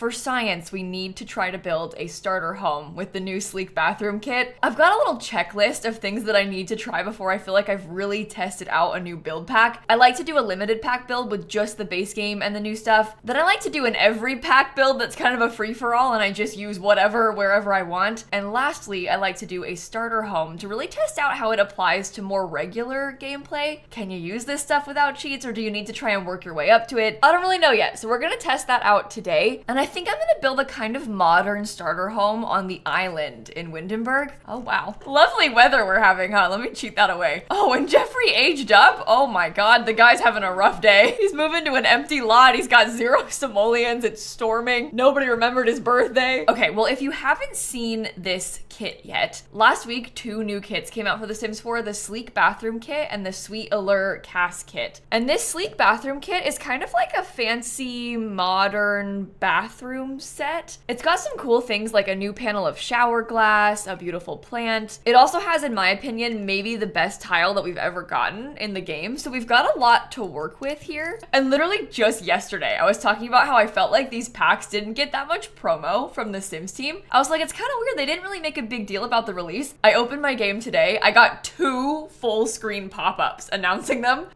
For science, we need to try to build a starter home with the new sleek bathroom kit. I've got a little checklist of things that I need to try before I feel like I've really tested out a new build pack. I like to do a limited pack build with just the base game and the new stuff. Then I like to do an every pack build that's kind of a free-for-all and I just use whatever wherever I want. And lastly, I like to do a starter home to really test out how it applies to more regular gameplay. Can you use this stuff without cheats, or do you need to try and work your way up to it? I don't really know yet, so we're gonna test that out today. And I think I'm gonna build a kind of modern starter home on the island in Windenburg. Oh wow, lovely weather we're having, huh? Let me cheat that away. Oh, and Jeffrey aged up? Oh my god, the guy's having a rough day. He's moving to an empty lot. He's got 0 simoleons. It's storming. Nobody remembered his birthday. Okay, well, if you haven't seen this kit yet, last week 2 new kits came out for The Sims 4, the Sleek Bathroom Kit and the Sweet Allure Cast Kit. And this Sleek Bathroom Kit is kind of like a fancy modern bathroom set. It's got some cool things like a new panel of shower glass, a beautiful plant. It also has, in my opinion, maybe the best tile that we've ever gotten in the game. So we've got a lot to work with here. And literally just yesterday, I was talking about how I felt like these packs didn't get that much promo from the Sims team. I was like, it's kind of weird. They didn't really make a big deal about the release. I opened my game today. I got 2 full screen pop-ups announcing them.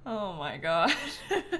Oh my god.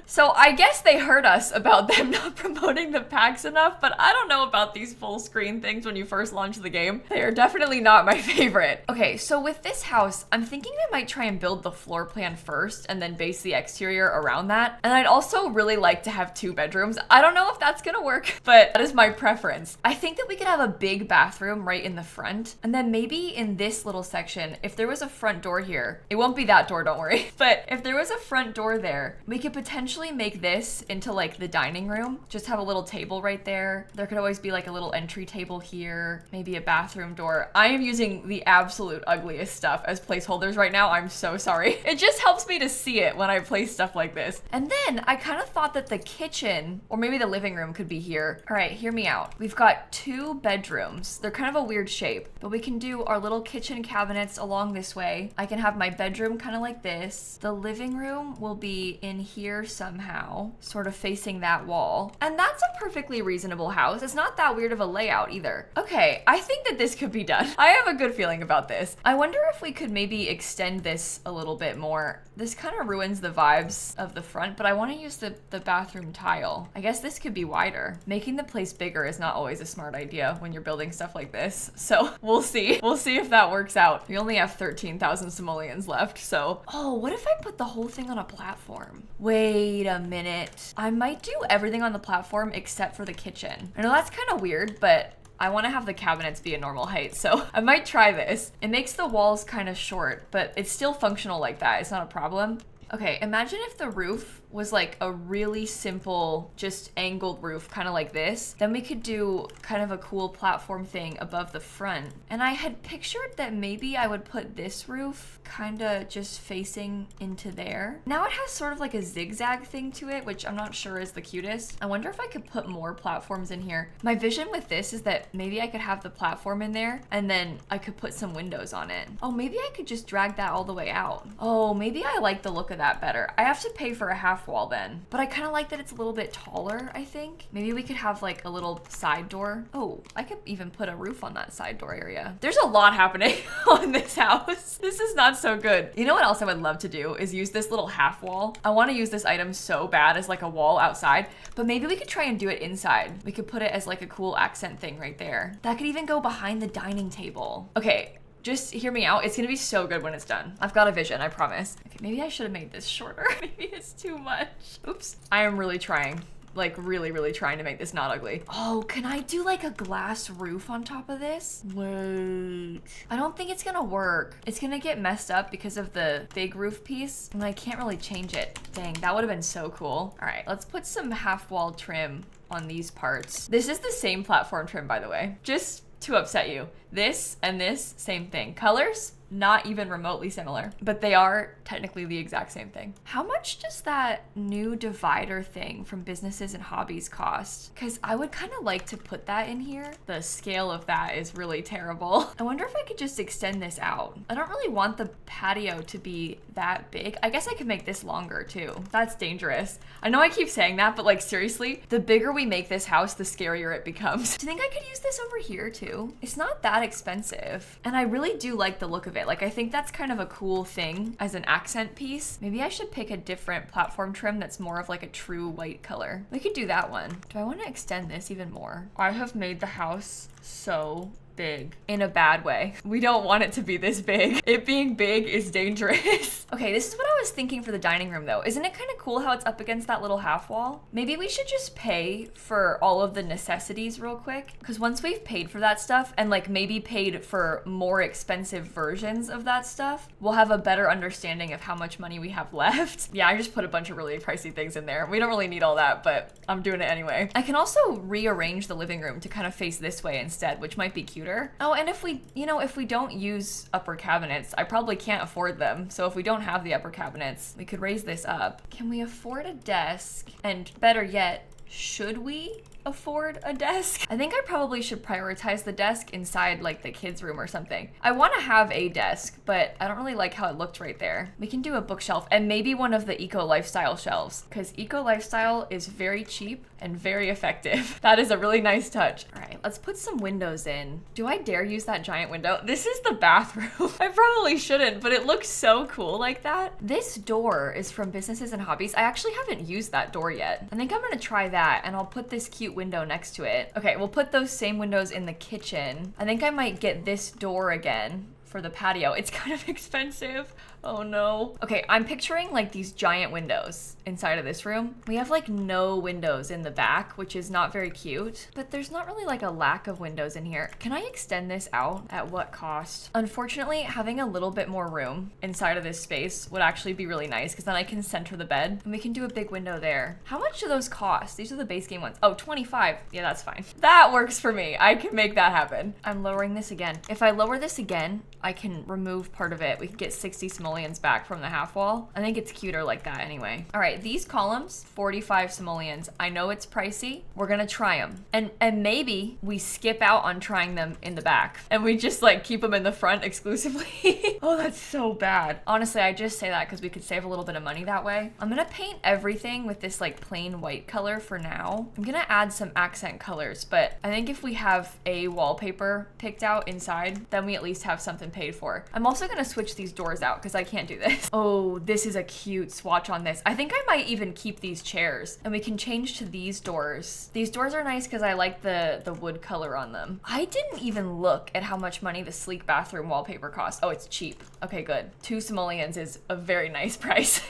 So I guess they heard us about them not promoting the packs enough, but I don't know about these full screen things when you first launch the game. They are definitely not my favorite. Okay, so with this house, I'm thinking I might try and build the floor plan first and then base the exterior around that. And I'd also really like to have 2 bedrooms. I don't know if that's gonna work, but that is my preference. I think that we could have a big bathroom right in the front. And then maybe in this little section, if there was a front door here, it won't be that door, don't worry. But if there was a front door there, we could potentially make this into like the dining room. Just have a little table right there. There could always be like a little entry table here, maybe a bathroom door. I am using the absolute ugliest stuff as placeholders right now. I'm so sorry. It just helps me to see it when I place stuff like this. And then I kind of thought that the kitchen or maybe the living room could be here. All right, hear me out. We've got 2 bedrooms. They're kind of a weird shape, but we can do our little kitchen cabinets along this way. I can have my bedroom kind of like this. The living room will be in here somehow, sort of facing that wall. And that's a perfectly reasonable house. It's not that weird of a layout either. Okay, I think that this could be done. I have a good feeling about this. I wonder if we could maybe extend this a little bit more. This kind of ruins the vibes of the front, but I want to use the bathroom tile. I guess this could be wider. Making the place bigger is not always a smart idea when you're building stuff like this. So we'll see. We'll see if that works out. We only have 13,000 simoleons left, so. Oh, what if I put the whole thing on a platform? Wait a minute. I might do everything on the platform except for the kitchen. I know that's kind of weird, but I want to have the cabinets be a normal height, so I might try this. It makes the walls kind of short, but it's still functional like that. It's not a problem. Okay, imagine if the roof was like a really simple, just angled roof, kind of like this. Then we could do kind of a cool platform thing above the front. And I had pictured that maybe I would put this roof kind of just facing into there. Now it has sort of like a zigzag thing to it, which I'm not sure is the cutest. I wonder if I could put more platforms in here. My vision with this is that maybe I could have the platform in there and then I could put some windows on it. Oh, maybe I could just drag that all the way out. Oh, maybe I like the look of that better. I have to pay for a half wall then, but I kind of like that it's a little bit taller, I think. Maybe we could have like a little side door. Oh, I could even put a roof on that side door area. There's a lot happening on this house. This is not so good. You know what else I would love to do is use this little half wall. I want to use this item so bad as like a wall outside, but maybe we could try and do it inside. We could put it as like a cool accent thing right there. That could even go behind the dining table. Okay. Just hear me out. It's gonna be so good when it's done. I've got a vision, I promise. Okay, maybe I should have made this shorter. Maybe it's too much. Oops. I am really trying. Like really trying to make this not ugly. Oh, can I do like a glass roof on top of this? Wait. I don't think it's gonna work. It's gonna get messed up because of the big roof piece and I can't really change it. Dang, that would have been so cool. All right, let's put some half wall trim on these parts. This is the same platform trim, by the way. Just to upset you. This and this, same thing. Colors, not even remotely similar, but they are technically the exact same thing. How much does that new divider thing from businesses and hobbies cost? Because I would kind of like to put that in here. The scale of that is really terrible. I wonder if I could just extend this out. I don't really want the patio to be that big. I guess I could make this longer too. That's dangerous. I know I keep saying that, but like seriously, the bigger we make this house, the scarier it becomes. Do you think I could use this over here too? It's not that expensive. And I really do like the look of it. Like I think that's kind of a cool thing as an accent piece. Maybe I should pick a different platform trim that's more of like a true white color. We could do that one. Do I want to extend this even more? I have made the house so big in a bad way. We don't want it to be this big. It being big is dangerous. Okay, this is what I was thinking for the dining room though. Isn't it kind of cool how it's up against that little half wall? Maybe we should just pay for all of the necessities real quick. Because once we've paid for that stuff and like maybe paid for more expensive versions of that stuff, we'll have a better understanding of how much money we have left. Yeah, I just put a bunch of really pricey things in there. We don't really need all that, but I'm doing it anyway. I can also rearrange the living room to kind of face this way instead, which might be cute. Oh, and if we, if we don't use upper cabinets, I probably can't afford them. So if we don't have the upper cabinets, we could raise this up. Can we afford a desk? And better yet, should we afford a desk? I think I probably should prioritize the desk inside like the kids' room or something. I want to have a desk, but I don't really like how it looked right there. We can do a bookshelf and maybe one of the eco lifestyle shelves because eco lifestyle is very cheap and very effective. That is a really nice touch. All right, let's put some windows in. Do I dare use that giant window? This is the bathroom. I probably shouldn't, but it looks so cool like that. This door is from Businesses and Hobbies. I actually haven't used that door yet. I think I'm gonna try that and I'll put this cute window next to it. Okay, we'll put those same windows in the kitchen. I think I might get this door again for the patio. It's kind of expensive. Oh no. Okay, I'm picturing like these giant windows inside of this room. We have like no windows in the back, which is not very cute, but there's not really like a lack of windows in here. Can I extend this out? At what cost? Unfortunately, having a little bit more room inside of this space would actually be really nice because then I can center the bed and we can do a big window there. How much do those cost? These are the base game ones. Oh, 25. Yeah, that's fine. That works for me. I can make that happen. I'm lowering this again. If I lower this again, I can remove part of it. We can get 60 simoleons back from the half wall. I think it's cuter like that anyway. All right, these columns, 45 simoleons. I know it's pricey. We're gonna try them. And maybe we skip out on trying them in the back and we just like keep them in the front exclusively. Oh, that's so bad. Honestly, I just say that because we could save a little bit of money that way. I'm gonna paint everything with this like plain white color for now. I'm gonna add some accent colors, but I think if we have a wallpaper picked out inside, then we at least have something paid for. I'm also gonna switch these doors out because I can't do this. Oh, this is a cute swatch on this. I think I might even keep these chairs and we can change to these doors. These doors are nice because I like the wood color on them. I didn't even look at how much money the sleek bathroom wallpaper costs. Oh, it's cheap. Okay, good. 2 simoleons is a very nice price.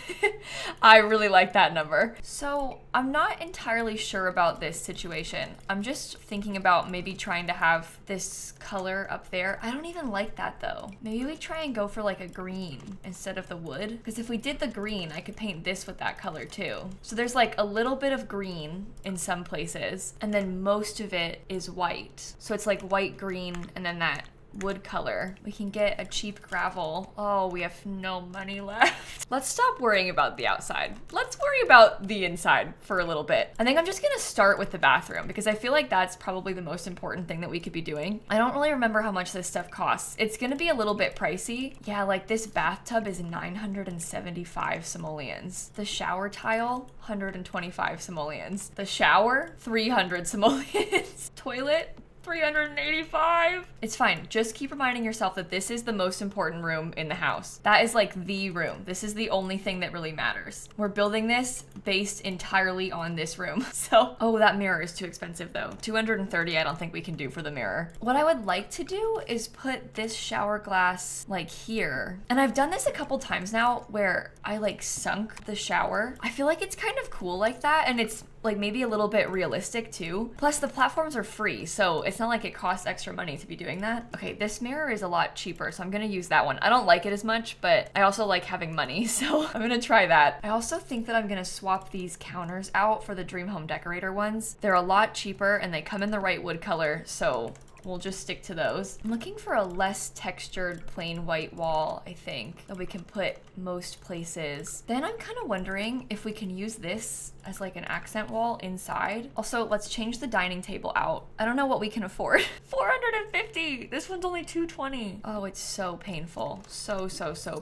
I really like that number. So I'm not entirely sure about this situation. I'm just thinking about maybe trying to have this color up there. I don't even like that though. Maybe we try and go for like a green instead of the wood. Because if we did the green, I could paint this with that color too. So there's like a little bit of green in some places, and then most of it is white. So it's like white, green, and then that wood color. We can get a cheap gravel. Oh, we have no money left. Let's stop worrying about the outside. Let's worry about the inside for a little bit. I think I'm just gonna start with the bathroom because I feel like that's probably the most important thing that we could be doing. I don't really remember how much this stuff costs. It's gonna be a little bit pricey. Yeah, like this bathtub is 975 simoleons. The shower tile, 125 simoleons. The shower, 300 simoleons. Toilet, 385. It's fine. Just keep reminding yourself that this is the most important room in the house. That is like the room. This is the only thing that really matters. We're building this based entirely on this room. So, oh, that mirror is too expensive though. 230 I don't think we can do for the mirror. What I would like to do is put this shower glass like here. And I've done this a couple times now where I like sunk the shower. I feel like it's kind of cool like that, and it's like maybe a little bit realistic too. Plus the platforms are free, so it's not like it costs extra money to be doing that. Okay, this mirror is a lot cheaper, so I'm gonna use that one. I don't like it as much, but I also like having money, so I'm gonna try that. I also think that I'm gonna swap these counters out for the Dream Home Decorator ones. They're a lot cheaper and they come in the right wood color, so We'll just stick to those. I'm looking for a less textured plain white wall, I think, that we can put most places. Then I'm kind of wondering if we can use this as like an accent wall inside. Also, let's change the dining table out. I don't know what we can afford. 450. This one's only 220. Oh, it's so painful. So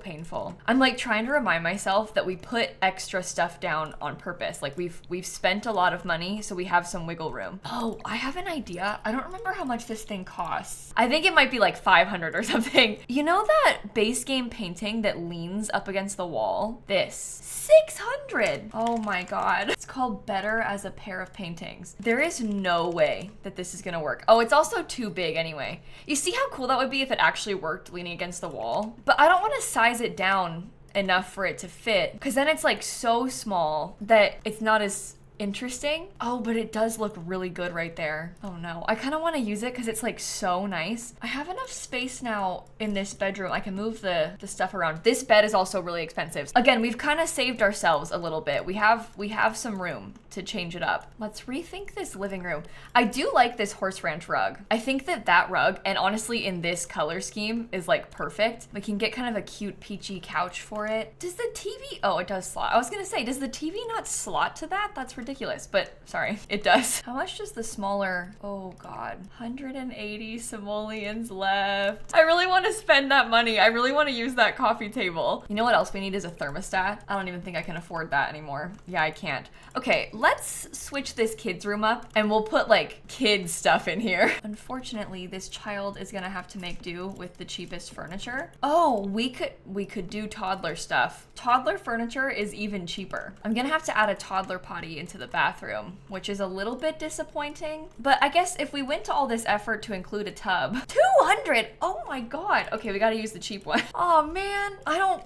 painful. I'm like trying to remind myself that we put extra stuff down on purpose. Like we've spent a lot of money, so we have some wiggle room. Oh, I have an idea. I don't remember how much this thing costs. I think it might be like 500 or something. You know that base game painting that leans up against the wall? This. 600. Oh my God. It's called Better as a Pair of Paintings. There is no way that this is gonna work. Oh, it's also too big anyway. You see how cool that would be if it actually worked leaning against the wall? But I don't want to size it down enough for it to fit, because then it's like so small that it's not as interesting. Oh, but it does look really good right there. Oh no, I kind of want to use it because it's like so nice. I have enough space now in this bedroom. I can move the stuff around. This bed is also really expensive. Again, we've kind of saved ourselves a little bit. We have some room to change it up. Let's rethink this living room. I do like this horse ranch rug. I think that rug, and honestly in this color scheme, is like perfect. We can get kind of a cute peachy couch for it. Does the TV, oh, it does slot. I was gonna say, does the TV not slot to that? That's ridiculous, but sorry, it does. How much does the smaller, oh God, 180 simoleons left. I really want to spend that money. I really want to use that coffee table. You know what else we need is a thermostat. I don't even think I can afford that anymore. Yeah, I can't. Okay, let's switch this kids room up and we'll put like kids stuff in here. Unfortunately, this child is gonna have to make do with the cheapest furniture. Oh, we could do toddler stuff. Toddler furniture is even cheaper. I'm gonna have to add a toddler potty into the bathroom, which is a little bit disappointing. But I guess if we went to all this effort to include a tub, 200, oh my God. Okay, we gotta use the cheap one. Oh man,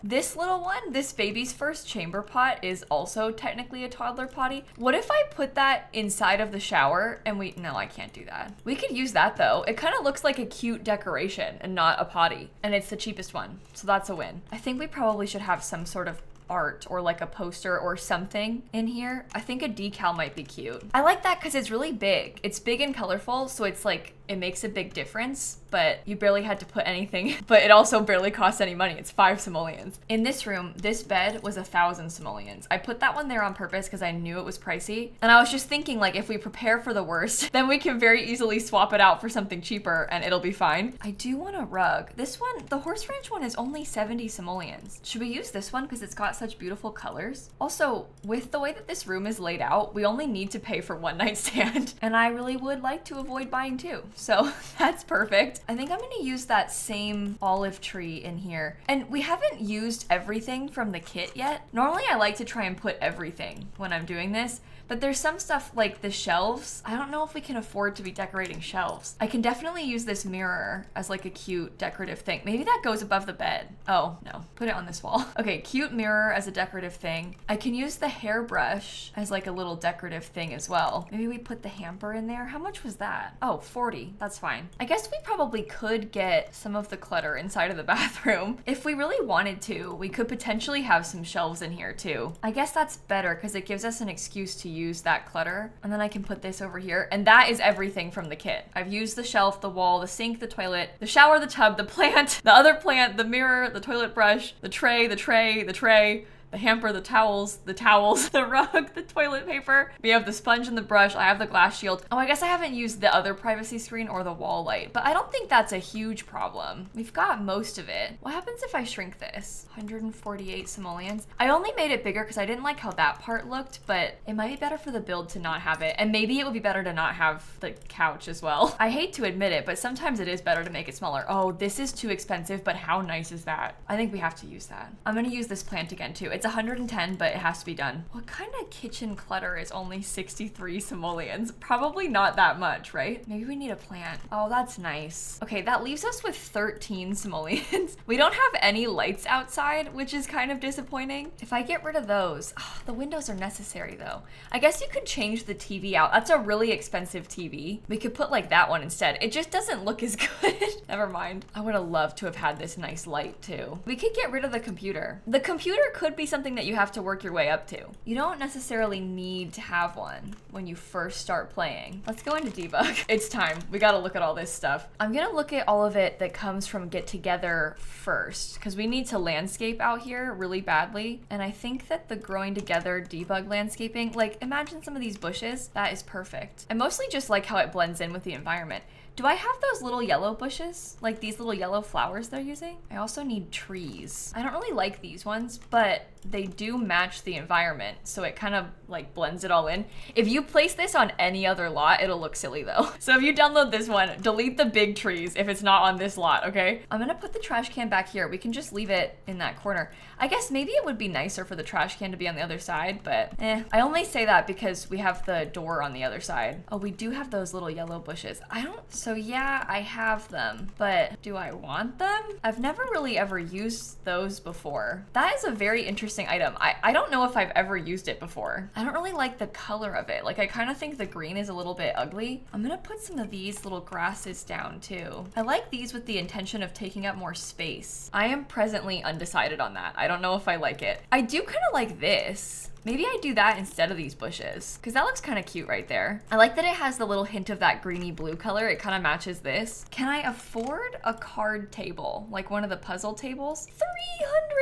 this little one, this baby's first chamber pot is also technically a toddler potty. What if I put that inside of the shower and no, I can't do that. We could use that though. It kind of looks like a cute decoration and not a potty, and it's the cheapest one. So that's a win. I think we probably should have some sort of art or like a poster or something in here. I think a decal might be cute. I like that because it's really big. It's big and colorful, so it's like, it makes a big difference, but you barely had to put anything, but it also barely costs any money. It's 5 simoleons. In this room, this bed was 1,000 simoleons. I put that one there on purpose because I knew it was pricey. And I was just thinking, like, if we prepare for the worst, then we can very easily swap it out for something cheaper and it'll be fine. I do want a rug. This one, the horse ranch one, is only 70 simoleons. Should we use this one because it's got such beautiful colors? Also, with the way that this room is laid out, we only need to pay for one nightstand. And I really would like to avoid buying two. So that's perfect. I think I'm gonna use that same olive tree in here. And we haven't used everything from the kit yet. Normally I like to try and put everything when I'm doing this, but there's some stuff like the shelves. I don't know if we can afford to be decorating shelves. I can definitely use this mirror as like a cute decorative thing. Maybe that goes above the bed. Oh no, put it on this wall. Okay, cute mirror as a decorative thing. I can use the hairbrush as like a little decorative thing as well. Maybe we put the hamper in there. How much was that? Oh, 40, that's fine. I guess we probably could get some of the clutter inside of the bathroom. If we really wanted to, we could potentially have some shelves in here too. I guess that's better because it gives us an excuse to use that clutter. And then I can put this over here. And that is everything from the kit. I've used the shelf, the wall, the sink, the toilet, the shower, the tub, the plant, the other plant, the mirror, the toilet brush, the tray, the hamper, the towels, the rug, the toilet paper. We have the sponge and the brush. I have the glass shield. Oh, I guess I haven't used the other privacy screen or the wall light, but I don't think that's a huge problem. We've got most of it. What happens if I shrink this? 148 simoleons. I only made it bigger because I didn't like how that part looked, but it might be better for the build to not have it. And maybe it would be better to not have the couch as well. I hate to admit it, but sometimes it is better to make it smaller. Oh, this is too expensive, but how nice is that? I think we have to use that. I'm gonna use this plant again too. It's 110, but it has to be done. What kind of kitchen clutter is only 63 simoleons? Probably not that much, right? Maybe we need a plant. Oh, that's nice. Okay, that leaves us with 13 simoleons. We don't have any lights outside, which is kind of disappointing. If I get rid of those, the windows are necessary though. I guess you could change the TV out. That's a really expensive TV. We could put like that one instead. It just doesn't look as good. Never mind. I would have loved to have had this nice light too. We could get rid of the computer. The computer could be something something that you have to work your way up to. You don't necessarily need to have one when you first start playing. Let's go into debug. It's time. We gotta look at all this stuff. I'm gonna look at all of it that comes from Get Together first, because we need to landscape out here really badly. And I think that the growing together debug landscaping, like imagine some of these bushes, that is perfect. I mostly just like how it blends in with the environment. Do I have those little yellow bushes? Like these little yellow flowers they're using? I also need trees. I don't really like these ones, but they do match the environment, so it kind of like blends it all in. If you place this on any other lot, it'll look silly though. So if you download this one, delete the big trees if it's not on this lot, okay? I'm gonna put the trash can back here. We can just leave it in that corner. I guess maybe it would be nicer for the trash can to be on the other side, but I only say that because we have the door on the other side. Oh, we do have those little yellow bushes. So yeah, I have them, but do I want them? I've never really ever used those before. That is a very interesting item. I don't know if I've ever used it before. I don't really like the color of it. Like I kind of think the green is a little bit ugly. I'm gonna put some of these little grasses down too. I like these with the intention of taking up more space. I am presently undecided on that. I don't know if I like it. I do kind of like this. Maybe I do that instead of these bushes, because that looks kind of cute right there. I like that it has the little hint of that greeny blue color. It kind of matches this. Can I afford a card table, like one of the puzzle tables?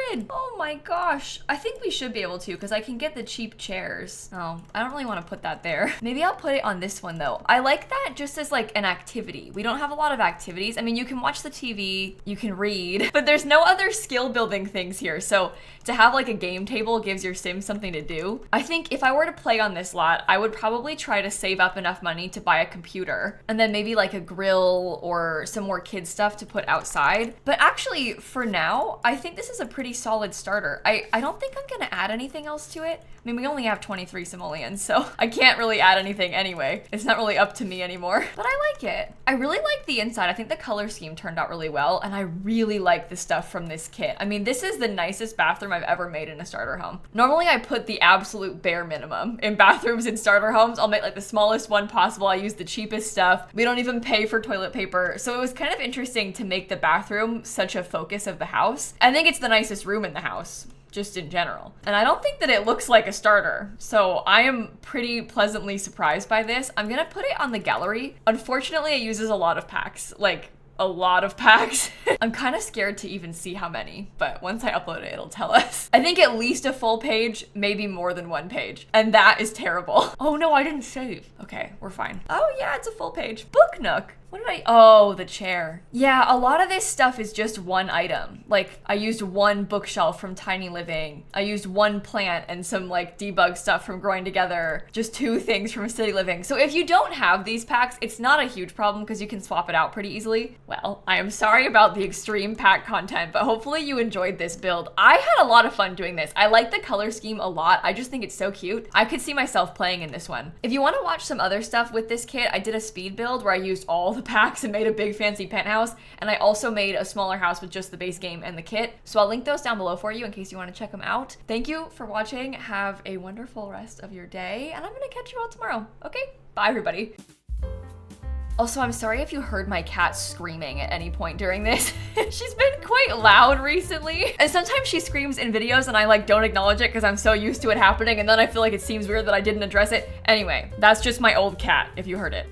300! Oh my gosh. I think we should be able to, because I can get the cheap chairs. Oh, I don't really want to put that there. Maybe I'll put it on this one though. I like that just as like an activity. We don't have a lot of activities. I mean, you can watch the TV, you can read, but there's no other skill building things here. So to have like a game table gives your Sims something to do. I think if I were to play on this lot, I would probably try to save up enough money to buy a computer and then maybe like a grill or some more kid stuff to put outside. But actually for now, I think this is a pretty solid starter. I don't think I'm gonna add anything else to it. I mean, we only have 23 simoleons, so I can't really add anything anyway. It's not really up to me anymore, but I like it. I really like the inside. I think the color scheme turned out really well, and I really like the stuff from this kit. I mean, this is the nicest bathroom I've ever made in a starter home. Normally, I put the absolute bare minimum in bathrooms in starter homes. I'll make like the smallest one possible. I use the cheapest stuff. We don't even pay for toilet paper. So it was kind of interesting to make the bathroom such a focus of the house. I think it's the nicest room in the house, just in general. And I don't think that it looks like a starter. So I am pretty pleasantly surprised by this. I'm gonna put it on the gallery. Unfortunately, it uses a lot of packs, like a lot of packs. I'm kind of scared to even see how many, but once I upload it, it'll tell us. I think at least a full page, maybe more than one page. And that is terrible. Oh no, I didn't save. Okay, we're fine. Oh yeah, it's a full page. Book Nook. What did I, oh, the chair. Yeah, a lot of this stuff is just one item. Like I used one bookshelf from Tiny Living. I used one plant and some like debug stuff from Growing Together. Just 2 things from City Living. So if you don't have these packs, it's not a huge problem because you can swap it out pretty easily. Well, I am sorry about the extreme pack content, but hopefully you enjoyed this build. I had a lot of fun doing this. I like the color scheme a lot. I just think it's so cute. I could see myself playing in this one. If you want to watch some other stuff with this kit, I did a speed build where I used all the packs and made a big fancy penthouse, and I also made a smaller house with just the base game and the kit. So I'll link those down below for you in case you want to check them out. Thank you for watching. Have a wonderful rest of your day, and I'm gonna catch you all tomorrow. Okay, bye everybody. Also, I'm sorry if you heard my cat screaming at any point during this. She's been quite loud recently. And sometimes she screams in videos and I like don't acknowledge it because I'm so used to it happening, and then I feel like it seems weird that I didn't address it. Anyway, that's just my old cat if you heard it.